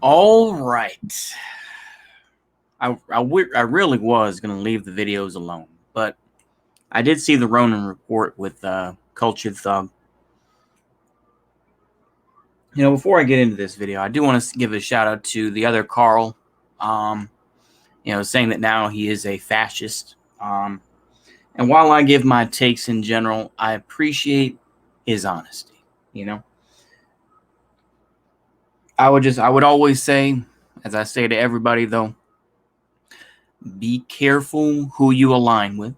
All right. I really was going to leave the videos alone, but I did see the Ronin report with Cultured Thug. Before I get into this video, I do want to give a shout out to the other Carl, saying that now he is a fascist. And while I give my takes in general, I appreciate his honesty. I would always say, as I say to everybody though, be careful who you align with.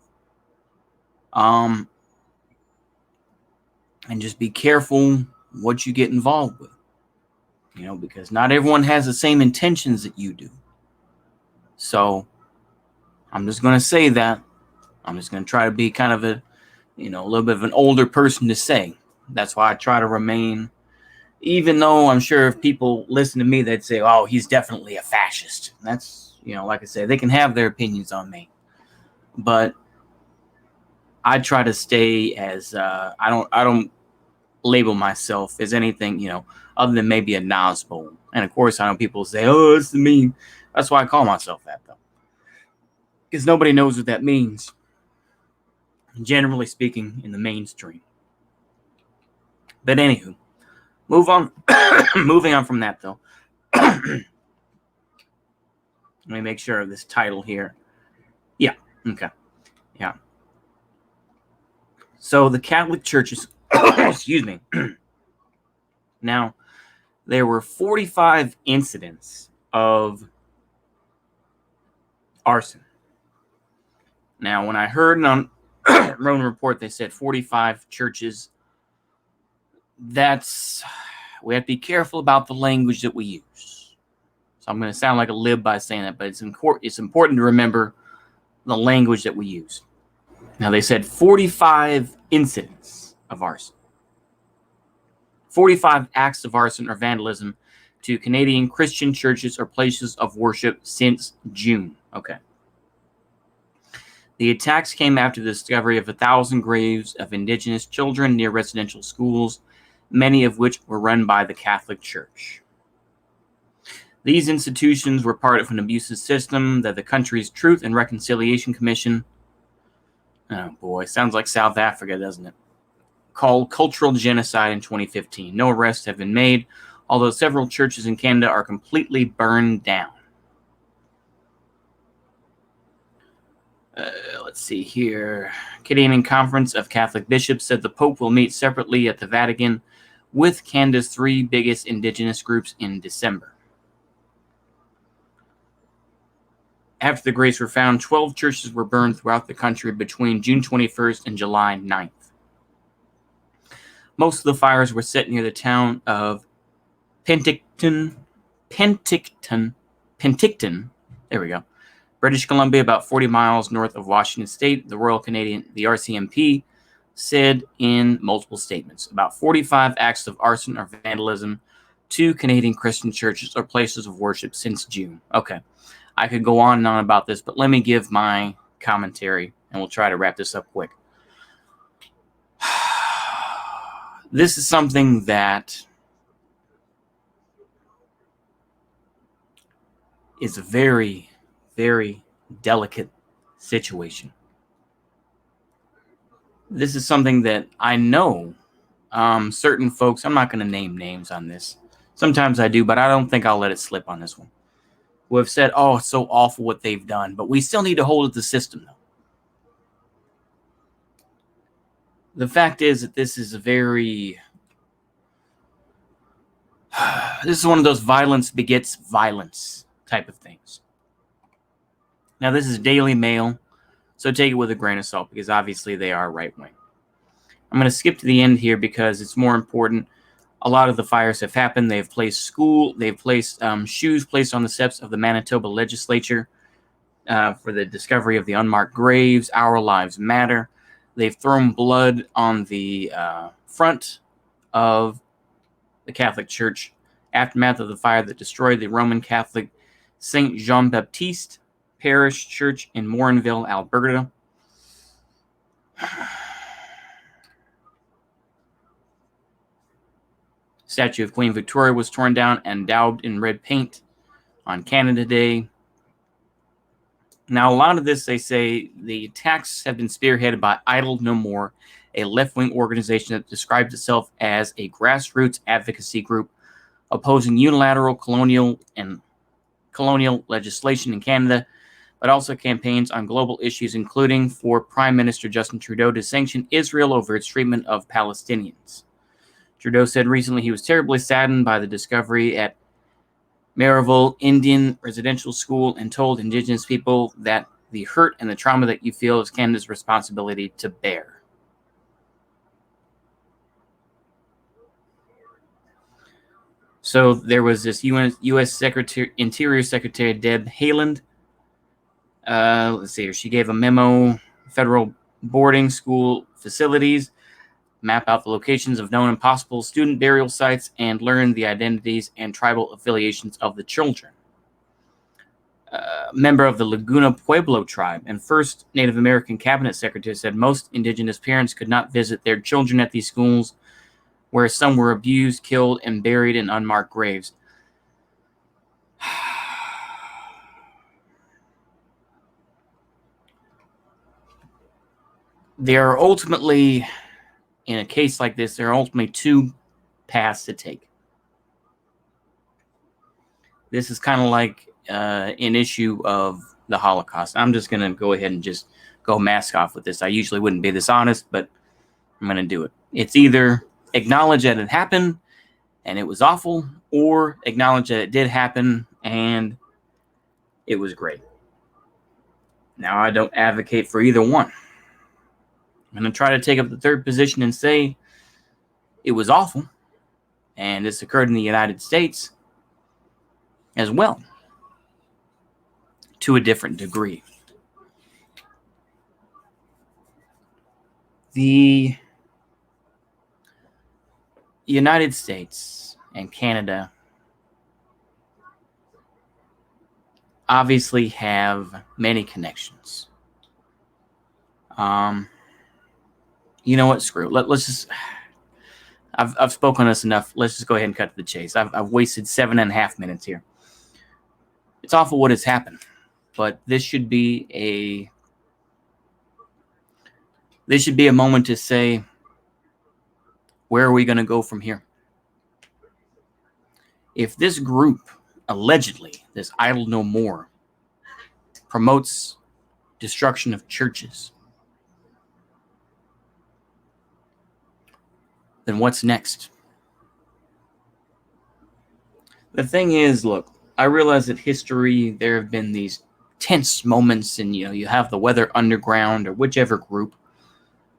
And just be careful what you get involved with. Because not everyone has the same intentions that you do. So I'm just going to say that. I'm just going to try to be kind of a little bit of an older person to say. That's why I try to remain, even though I'm sure if people listen to me, they'd say, oh, he's definitely a fascist. That's, like I said, they can have their opinions on me. But I try to stay as, I don't label myself as anything, other than maybe a Nazbo. And of course, I know people say, oh, it's the meme. That's why I call myself that, though. Because nobody knows what that means, generally speaking, in the mainstream. But anywho, moving on from that, though. Let me make sure of this title here. Yeah, okay. Yeah. So the Catholic churches, excuse me. Now, there were 45 incidents of arson. Now, when I heard on Ronin report, they said 45 churches. We have to be careful about the language that we use. So I'm going to sound like a lib by saying that, but it's important to remember the language that we use. Now, they said 45 incidents of arson. 45 acts of arson or vandalism to Canadian Christian churches or places of worship since June. Okay. The attacks came after the discovery of 1,000 graves of Indigenous children near residential schools, many of which were run by the Catholic Church. These institutions were part of an abusive system that the country's Truth and Reconciliation Commission, oh boy, sounds like South Africa, doesn't it, called cultural genocide in 2015. No arrests have been made, although several churches in Canada are completely burned down. Let's see here. Canadian Conference of Catholic Bishops said the Pope will meet separately at the Vatican with Canada's 3 biggest Indigenous groups in December. After the graves were found, 12 churches were burned throughout the country between June 21st and July 9th. Most of the fires were set near the town of Penticton, there we go, British Columbia, about 40 miles north of Washington State. The RCMP, said in multiple statements. About 45 acts of arson or vandalism to Canadian Christian churches or places of worship since June. Okay, I could go on and on about this, but let me give my commentary, and we'll try to wrap this up quick. This is something that is a very, very delicate situation. This is something that I know certain folks, I'm not going to name names on this. Sometimes I do, but I don't think I'll let it slip on this one, who have said, oh, it's so awful what they've done, but we still need to hold the system, though. The fact is that this is this is one of those violence begets violence type of things. Now, this is Daily Mail, so take it with a grain of salt, because obviously they are right-wing. I'm going to skip to the end here because it's more important. A lot of the fires have happened. They've placed shoes placed on the steps of the Manitoba legislature for the discovery of the unmarked graves. Our lives matter. They've thrown blood on the front of the Catholic Church. Aftermath of the fire that destroyed the Roman Catholic St. Jean-Baptiste Parish Church in Morinville, Alberta. Statue of Queen Victoria was torn down and daubed in red paint on Canada Day. Now, a lot of this, they say, the attacks have been spearheaded by Idle No More, a left-wing organization that describes itself as a grassroots advocacy group opposing unilateral colonial legislation in Canada, but also campaigns on global issues, including for Prime Minister Justin Trudeau to sanction Israel over its treatment of Palestinians. Trudeau said recently he was terribly saddened by the discovery at Maryville Indian Residential School and told Indigenous people that the hurt and the trauma that you feel is Canada's responsibility to bear. So there was this U.S. Interior Secretary Deb Haaland. Let's see here. She gave a memo, federal boarding school facilities, map out the locations of known and possible student burial sites, and learn the identities and tribal affiliations of the children. Member of the Laguna Pueblo tribe and first Native American cabinet secretary said most Indigenous parents could not visit their children at these schools, where some were abused, killed, and buried in unmarked graves. There are ultimately, in a case like this, there are ultimately two paths to take. This is kind of like an issue of the Holocaust. I'm just going to go ahead and just go mask off with this. I usually wouldn't be this honest, but I'm going to do it. It's either acknowledge that it happened and it was awful, or acknowledge that it did happen and it was great. Now, I don't advocate for either one. I'm going to try to take up the third position and say it was awful, and this occurred in the United States as well, to a different degree. The United States and Canada obviously have many connections. You know what? Screw it. Let's just. I've spoken on this enough. Let's just go ahead and cut to the chase. I've wasted 7.5 minutes here. It's awful what has happened, but this should be a moment to say, where are we going to go from here? If this group, allegedly, this Idle No More, promotes destruction of churches, then what's next? The thing is, look, I realize that history, there have been these tense moments, and you have the Weather Underground or whichever group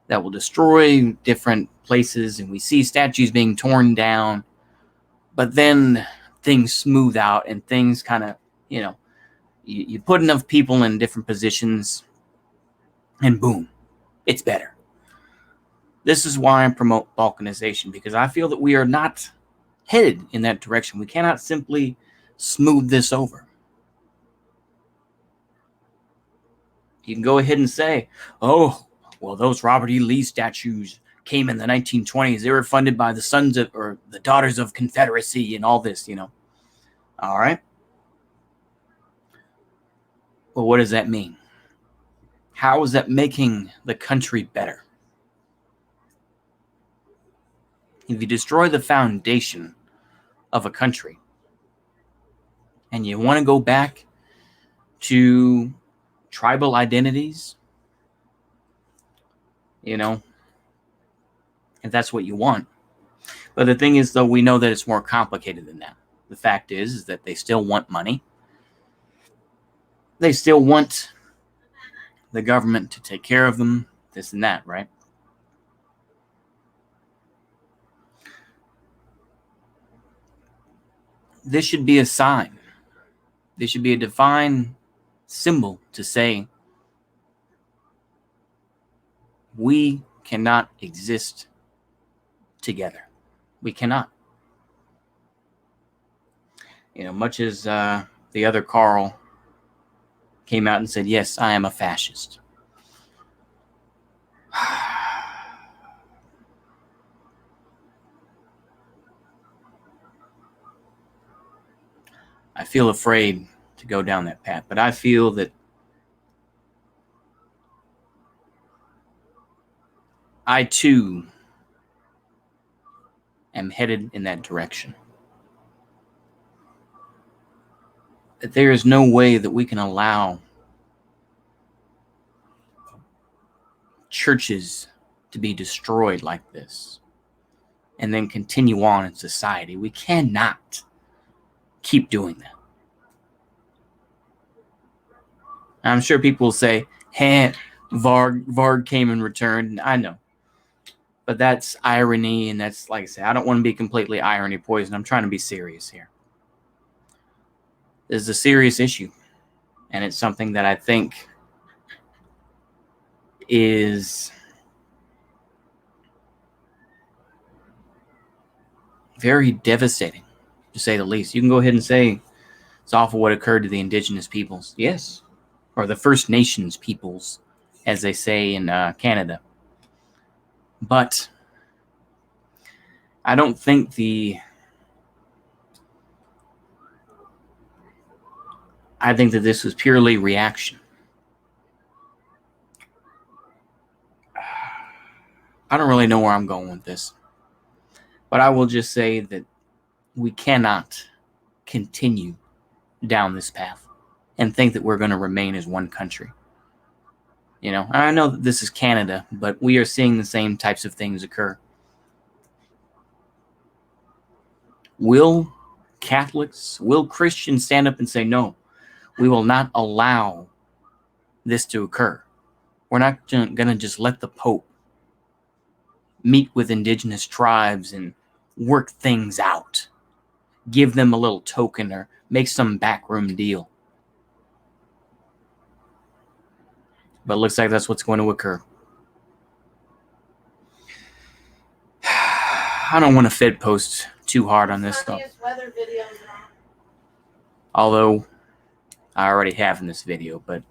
that will destroy different places, and we see statues being torn down, but then things smooth out and things kind of, you put enough people in different positions and boom, it's better. This is why I promote balkanization, because I feel that we are not headed in that direction. We cannot simply smooth this over. You can go ahead and say, oh, well, those Robert E. Lee statues came in the 1920s. They were funded by the sons of, or the daughters of Confederacy and all this, All right. Well, what does that mean? How is that making the country better? If you destroy the foundation of a country and you want to go back to tribal identities, if that's what you want. But the thing is, though, we know that it's more complicated than that. The fact is that they still want money. They still want the government to take care of them, this and that, right? This should be a sign. This should be a divine symbol to say, we cannot exist together. We cannot. Much as the other Carl came out and said, yes, I am a fascist. I feel afraid to go down that path, but I feel that I too am headed in that direction. That there is no way that we can allow churches to be destroyed like this and then continue on in society. We cannot keep doing that. I'm sure people will say, hey, Varg came and returned. I know. But that's irony, and that's, like I said, I don't want to be completely irony poisoned. I'm trying to be serious here. This is a serious issue, and it's something that I think is very devastating, to say the least. You can go ahead and say it's awful what occurred to the indigenous peoples. Yes. Or the First Nations peoples, as they say in Canada. But I don't think I think that this was purely reaction. I don't really know where I'm going with this. But I will just say that we cannot continue down this path and think that we're going to remain as one country. You know, I know that this is Canada, but we are seeing the same types of things occur. Will Catholics, will Christians stand up and say, no, we will not allow this to occur? We're not going to just let the Pope meet with indigenous tribes and work things out, give them a little token or make some backroom deal. But it looks like that's what's going to occur. I don't want to Fed post too hard on this stuff. Although I already have in this video, but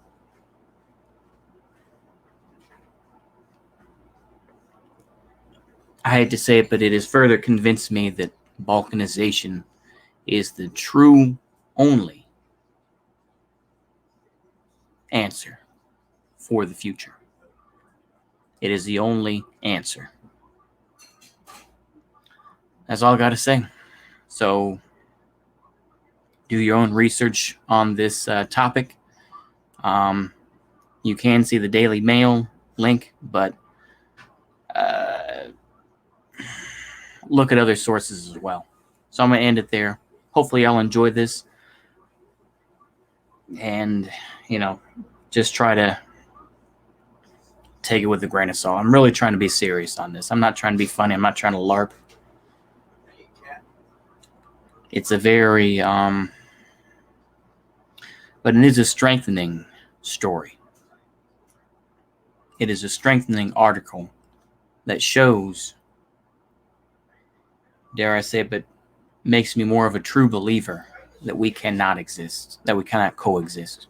I hate to say it, but it has further convinced me that balkanization is the true only answer for the future. It is the only answer. That's all I got to say. So do your own research on this topic. You can see the Daily Mail link, but look at other sources as well. So I'm going to end it there. Hopefully y'all enjoy this. And, just try to take it with a grain of salt. I'm really trying to be serious on this. I'm not trying to be funny. I'm not trying to LARP. It's a very, but it is a strengthening story. It is a strengthening article that shows, dare I say it, but makes me more of a true believer that we cannot exist, that we cannot coexist.